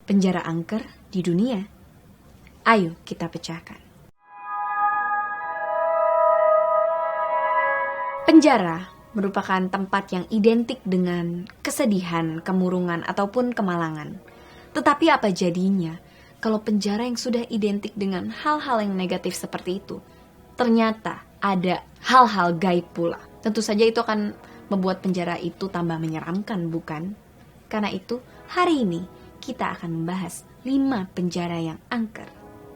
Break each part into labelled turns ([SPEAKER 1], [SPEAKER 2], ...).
[SPEAKER 1] penjara angker di dunia? Ayo kita pecahkan. Penjara merupakan tempat yang identik dengan kesedihan, kemurungan, ataupun kemalangan. Tetapi apa jadinya kalau penjara yang sudah identik dengan hal-hal yang negatif seperti itu, ternyata ada hal-hal gaib pula? Tentu saja itu akan membuat penjara itu tambah menyeramkan, bukan? Karena itu, hari ini kita akan membahas 5 penjara yang angker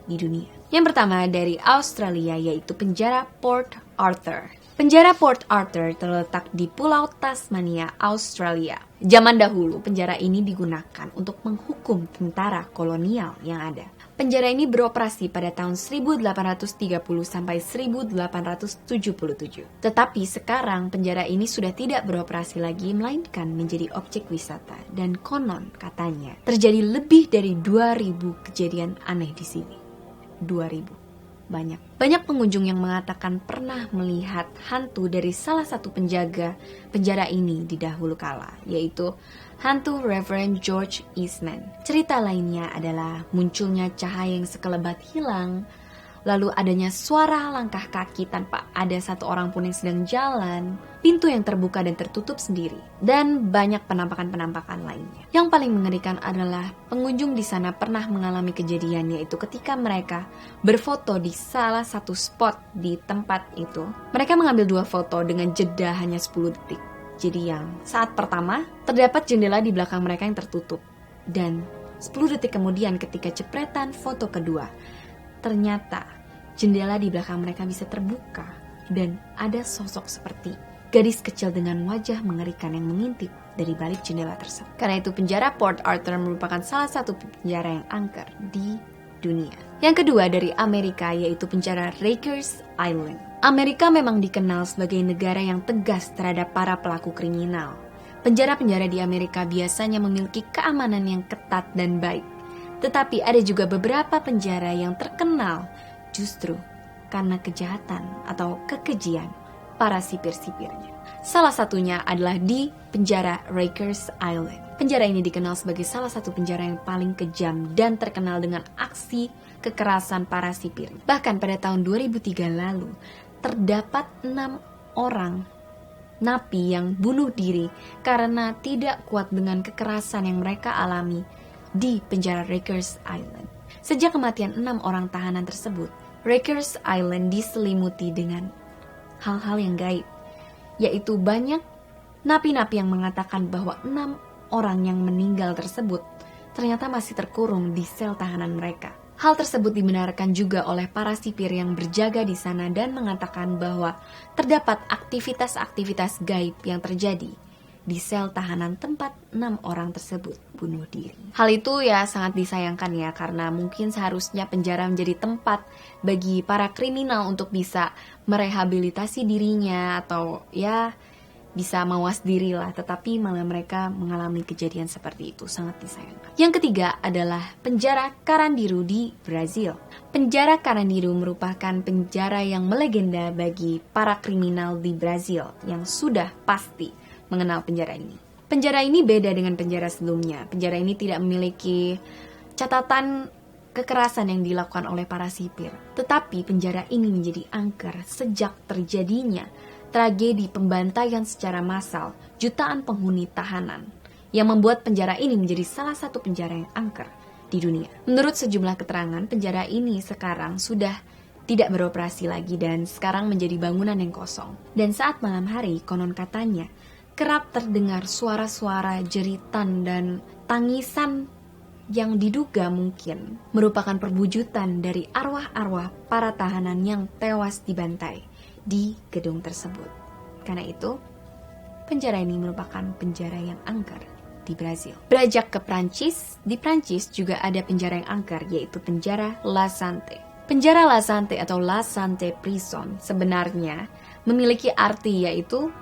[SPEAKER 1] di dunia. Yang pertama dari Australia, yaitu penjara Port Arthur. Penjara Port Arthur terletak di Pulau Tasmania, Australia. Zaman dahulu, penjara ini digunakan untuk menghukum tentara kolonial yang ada. Penjara ini beroperasi pada tahun 1830 sampai 1877. Tetapi sekarang penjara ini sudah tidak beroperasi lagi, melainkan menjadi objek wisata. Dan konon katanya terjadi lebih dari 2000 kejadian aneh di sini. 2000. Banyak pengunjung yang mengatakan pernah melihat hantu dari salah satu penjaga penjara ini di dahulu kala, yaitu hantu Reverend George Eastman. Cerita lainnya adalah munculnya cahaya yang sekelebat hilang, lalu adanya suara langkah kaki tanpa ada satu orang pun yang sedang jalan, pintu yang terbuka dan tertutup sendiri, dan banyak penampakan-penampakan lainnya. Yang paling mengerikan adalah pengunjung di sana pernah mengalami kejadian, yaitu ketika mereka berfoto di salah satu spot di tempat itu, mereka mengambil 2 foto dengan jeda hanya 10 detik. Jadi yang saat pertama, terdapat jendela di belakang mereka yang tertutup, dan 10 detik kemudian ketika jepretan foto kedua, ternyata jendela di belakang mereka bisa terbuka dan ada sosok seperti gadis kecil dengan wajah mengerikan yang mengintip dari balik jendela tersebut. Karena itu penjara Port Arthur merupakan salah satu penjara yang angker di dunia. Yang kedua dari Amerika, yaitu penjara Rikers Island. Amerika memang dikenal sebagai negara yang tegas terhadap para pelaku kriminal. Penjara-penjara di Amerika biasanya memiliki keamanan yang ketat dan baik. Tetapi ada juga beberapa penjara yang terkenal justru karena kejahatan atau kekejian para sipir-sipirnya. Salah satunya adalah di penjara Rikers Island. Penjara ini dikenal sebagai salah satu penjara yang paling kejam dan terkenal dengan aksi kekerasan para sipir. Bahkan pada tahun 2003 lalu, terdapat 6 orang napi yang bunuh diri karena tidak kuat dengan kekerasan yang mereka alami di penjara Rikers Island. Sejak kematian 6 orang tahanan tersebut, Rikers Island diselimuti dengan hal-hal yang gaib, yaitu banyak napi-napi yang mengatakan bahwa 6 orang yang meninggal tersebut ternyata masih terkurung di sel tahanan mereka. Hal tersebut dibenarkan juga oleh para sipir yang berjaga di sana dan mengatakan bahwa terdapat aktivitas-aktivitas gaib yang terjadi di sel tahanan tempat 6 orang tersebut bunuh diri. Hal itu ya sangat disayangkan ya, karena mungkin seharusnya penjara menjadi tempat bagi para kriminal untuk bisa merehabilitasi dirinya atau ya bisa mawas diri lah, tetapi malah mereka mengalami kejadian seperti itu, sangat disayangkan. Yang ketiga adalah penjara Carandiru di Brazil. Penjara Carandiru merupakan penjara yang melegenda bagi para kriminal di Brazil yang sudah pasti mengenal penjara ini. Penjara ini beda dengan penjara sebelumnya. Penjara ini tidak memiliki catatan kekerasan yang dilakukan oleh para sipir. Tetapi penjara ini menjadi angker sejak terjadinya tragedi pembantaian secara massal jutaan penghuni tahanan, yang membuat penjara ini menjadi salah satu penjara yang angker di dunia. Menurut sejumlah keterangan, penjara ini sekarang sudah tidak beroperasi lagi dan sekarang menjadi bangunan yang kosong. Dan saat malam hari, konon katanya kerap terdengar suara-suara jeritan dan tangisan yang diduga mungkin merupakan perwujudan dari arwah-arwah para tahanan yang tewas dibantai di gedung tersebut. Karena itu, penjara ini merupakan penjara yang angker di Brazil. Beranjak ke Prancis, di Prancis juga ada penjara yang angker, yaitu penjara La Santé. Penjara La Santé atau La Santé Prison sebenarnya memiliki arti yaitu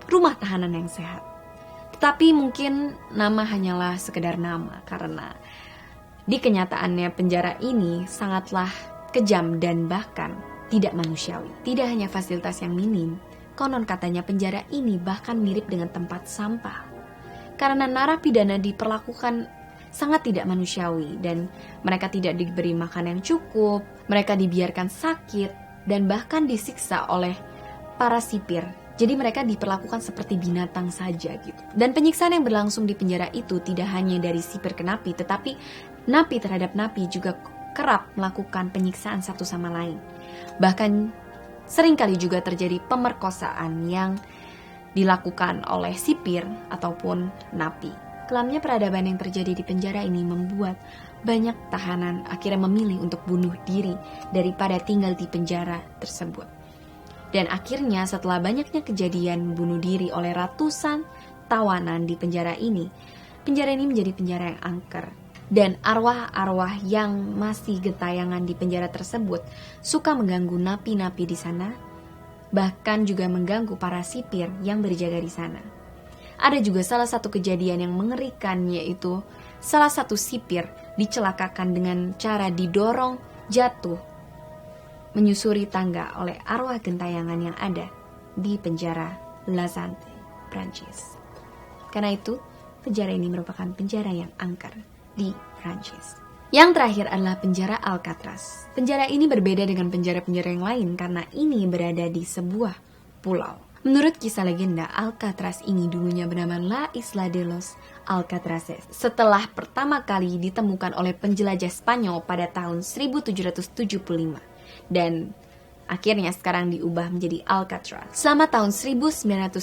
[SPEAKER 1] rumah tahanan yang sehat. Tetapi mungkin nama hanyalah sekedar nama, karena di kenyataannya penjara ini sangatlah kejam dan bahkan tidak manusiawi. Tidak hanya fasilitas yang minim, konon katanya penjara ini bahkan mirip dengan tempat sampah. Karena narapidana diperlakukan sangat tidak manusiawi dan mereka tidak diberi makan yang cukup, mereka dibiarkan sakit dan bahkan disiksa oleh para sipir. Jadi mereka diperlakukan seperti binatang saja gitu. Dan penyiksaan yang berlangsung di penjara itu tidak hanya dari sipir ke napi, tetapi napi terhadap napi juga kerap melakukan penyiksaan satu sama lain. Bahkan seringkali juga terjadi pemerkosaan yang dilakukan oleh sipir ataupun napi. Kelamnya peradaban yang terjadi di penjara ini membuat banyak tahanan akhirnya memilih untuk bunuh diri daripada tinggal di penjara tersebut. Dan akhirnya setelah banyaknya kejadian bunuh diri oleh ratusan tawanan di penjara ini menjadi penjara yang angker. Dan arwah-arwah yang masih gentayangan di penjara tersebut suka mengganggu napi-napi di sana, bahkan juga mengganggu para sipir yang berjaga di sana. Ada juga salah satu kejadian yang mengerikan, yaitu salah satu sipir dicelakakan dengan cara didorong jatuh menyusuri tangga oleh arwah gentayangan yang ada di penjara La Santé, Prancis. Karena itu, penjara ini merupakan penjara yang angker di Prancis. Yang terakhir adalah penjara Alcatraz. Penjara ini berbeda dengan penjara-penjara yang lain karena ini berada di sebuah pulau. Menurut kisah legenda, Alcatraz ini dulunya bernama La Isla de los Alcatraces. Setelah pertama kali ditemukan oleh penjelajah Spanyol pada tahun 1775. Dan akhirnya sekarang diubah menjadi Alcatraz. Selama tahun 1934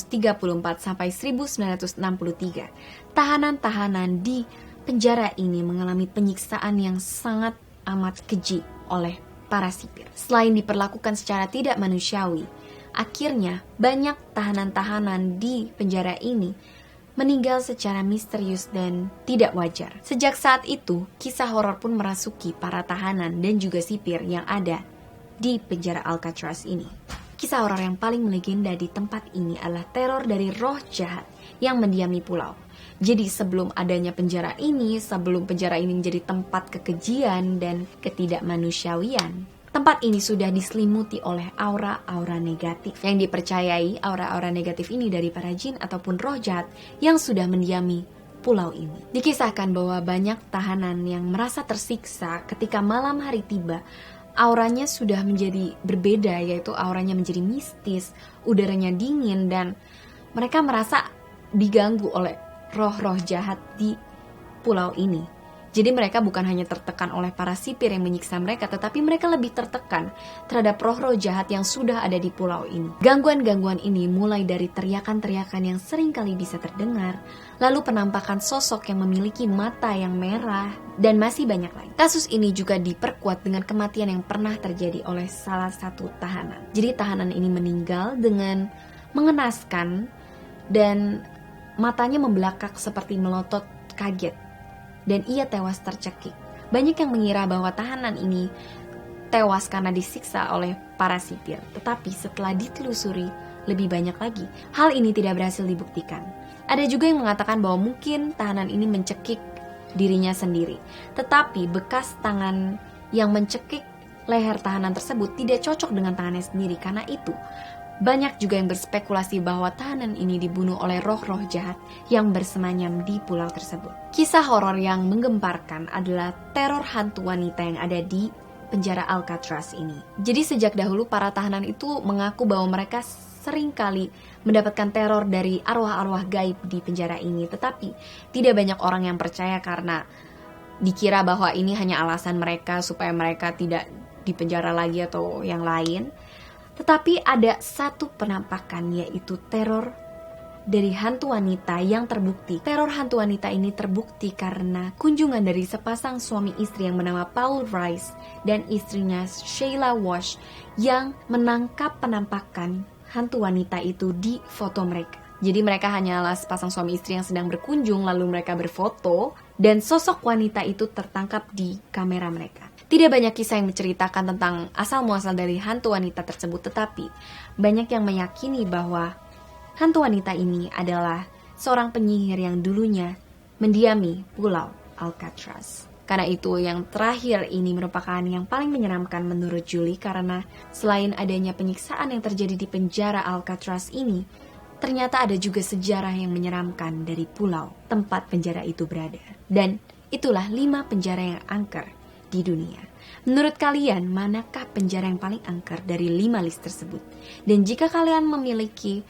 [SPEAKER 1] sampai 1963, tahanan-tahanan di penjara ini mengalami penyiksaan yang sangat amat keji oleh para sipir. Selain diperlakukan secara tidak manusiawi, akhirnya banyak tahanan-tahanan di penjara ini meninggal secara misterius dan tidak wajar. Sejak saat itu, kisah horor pun merasuki para tahanan dan juga sipir yang ada di penjara Alcatraz ini. Kisah horor yang paling melegenda di tempat ini adalah teror dari roh jahat yang mendiami pulau. Jadi sebelum adanya penjara ini, sebelum penjara ini menjadi tempat kekejian dan ketidakmanusiawian, tempat ini sudah diselimuti oleh aura-aura negatif. Yang dipercayai aura-aura negatif ini dari para jin ataupun roh jahat yang sudah mendiami pulau ini. Dikisahkan bahwa banyak tahanan yang merasa tersiksa ketika malam hari tiba, auranya sudah menjadi berbeda, yaitu auranya menjadi mistis, udaranya dingin, dan mereka merasa diganggu oleh roh-roh jahat di pulau ini. Jadi mereka bukan hanya tertekan oleh para sipir yang menyiksa mereka, tetapi mereka lebih tertekan terhadap roh-roh jahat yang sudah ada di pulau ini. Gangguan-gangguan ini mulai dari teriakan-teriakan yang seringkali bisa terdengar, lalu penampakan sosok yang memiliki mata yang merah, dan masih banyak lain. Kasus ini juga diperkuat dengan kematian yang pernah terjadi oleh salah satu tahanan. Jadi tahanan ini meninggal dengan mengenaskan dan matanya membelakang seperti melotot kaget. Dan ia tewas tercekik. Banyak yang mengira bahwa tahanan ini tewas karena disiksa oleh para sipir. Tetapi setelah ditelusuri lebih banyak lagi, hal ini tidak berhasil dibuktikan. Ada juga yang mengatakan bahwa mungkin tahanan ini mencekik dirinya sendiri. Tetapi bekas tangan yang mencekik leher tahanan tersebut tidak cocok dengan tangannya sendiri. Karena itu, banyak juga yang berspekulasi bahwa tahanan ini dibunuh oleh roh-roh jahat yang bersemayam di pulau tersebut. Kisah horor yang menggemparkan adalah teror hantu wanita yang ada di penjara Alcatraz ini. Jadi sejak dahulu para tahanan itu mengaku bahwa mereka seringkali mendapatkan teror dari arwah-arwah gaib di penjara ini. Tetapi tidak banyak orang yang percaya karena dikira bahwa ini hanya alasan mereka supaya mereka tidak dipenjara lagi atau yang lain. Tetapi ada satu penampakan, yaitu teror dari hantu wanita yang terbukti. Teror hantu wanita ini terbukti karena kunjungan dari sepasang suami istri yang bernama Paul Rice dan istrinya Sheila Wash yang menangkap penampakan hantu wanita itu di foto mereka. Jadi mereka hanyalah sepasang suami istri yang sedang berkunjung, lalu mereka berfoto, dan sosok wanita itu tertangkap di kamera mereka. Tidak banyak kisah yang menceritakan tentang asal-muasal dari hantu wanita tersebut, tetapi banyak yang meyakini bahwa hantu wanita ini adalah seorang penyihir yang dulunya mendiami pulau Alcatraz. Karena itu yang terakhir ini merupakan yang paling menyeramkan menurut Julie, karena selain adanya penyiksaan yang terjadi di penjara Alcatraz ini, ternyata ada juga sejarah yang menyeramkan dari pulau tempat penjara itu berada. Dan Itulah 5 penjara yang angker di dunia. Menurut kalian, manakah penjara yang paling angker dari 5 list tersebut? Dan jika kalian memiliki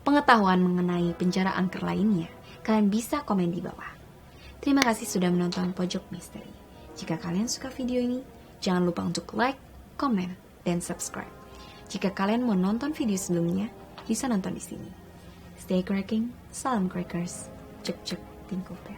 [SPEAKER 1] pengetahuan mengenai penjara angker lainnya, kalian bisa komen di bawah. Terima kasih sudah menonton Pojok Misteri. Jika kalian suka video ini, jangan lupa untuk like, komen, dan subscribe. Jika kalian mau nonton video sebelumnya, bisa nonton di sini. Stay cracking, salam crackers, cek cek tingkupnya.